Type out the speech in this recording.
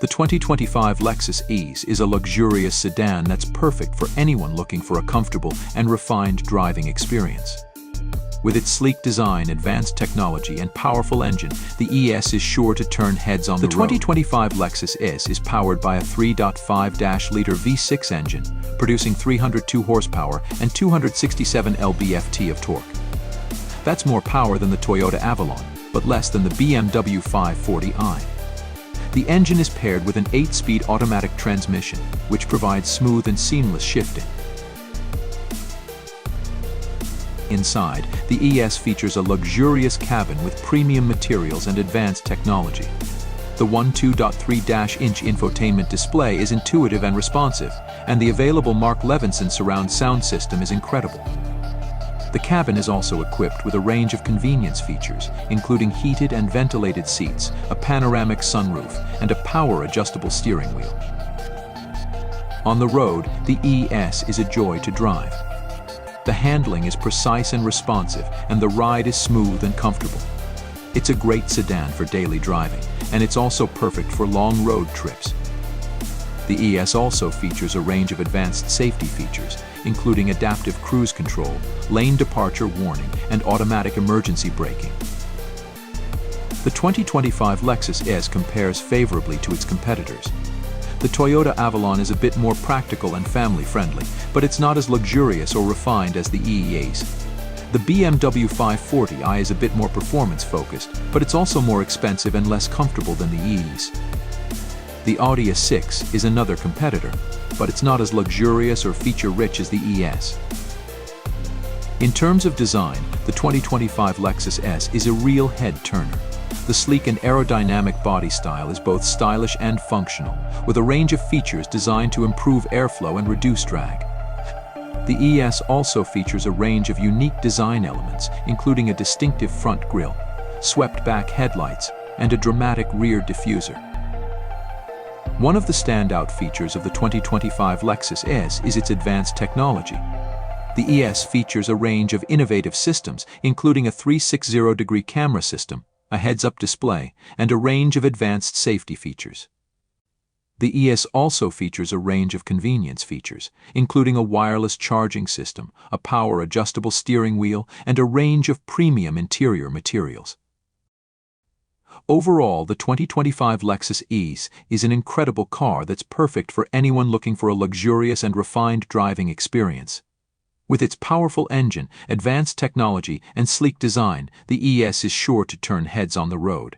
The 2025 Lexus ES is a luxurious sedan that's perfect for anyone looking for a comfortable and refined driving experience. With its sleek design, advanced technology, and powerful engine, the ES is sure to turn heads on the road. The 2025 Lexus ES is powered by a 3.5-liter V6 engine, producing 302 horsepower and 267 lb-ft of torque. That's more power than the Toyota Avalon, but less than the BMW 540i. The engine is paired with an 8-speed automatic transmission, which provides smooth and seamless shifting. Inside, the ES features a luxurious cabin with premium materials and advanced technology. The 12.3-inch infotainment display is intuitive and responsive, and the available Mark Levinson surround sound system is incredible. The cabin is also equipped with a range of convenience features, including heated and ventilated seats, a panoramic sunroof, and a power-adjustable steering wheel. On the road, the ES is a joy to drive. The handling is precise and responsive, and the ride is smooth and comfortable. It's a great sedan for daily driving, and it's also perfect for long road trips. The ES also features a range of advanced safety features, including adaptive cruise control, lane departure warning, and automatic emergency braking. The 2025 Lexus ES compares favorably to its competitors. The Toyota Avalon is a bit more practical and family-friendly, but it's not as luxurious or refined as the ES. The BMW 540i is a bit more performance-focused, but it's also more expensive and less comfortable than the ES. The Audi A6 is another competitor, but it's not as luxurious or feature-rich as the ES. In terms of design, the 2025 Lexus ES is a real head-turner. The sleek and aerodynamic body style is both stylish and functional, with a range of features designed to improve airflow and reduce drag. The ES also features a range of unique design elements, including a distinctive front grille, swept-back headlights, and a dramatic rear diffuser. One of the standout features of the 2025 Lexus ES is its advanced technology. The ES features a range of innovative systems, including a 360-degree camera system, a heads-up display, and a range of advanced safety features. The ES also features a range of convenience features, including a wireless charging system, a power-adjustable steering wheel, and a range of premium interior materials. Overall, the 2025 Lexus ES is an incredible car that's perfect for anyone looking for a luxurious and refined driving experience. With its powerful engine, advanced technology, and sleek design, the ES is sure to turn heads on the road.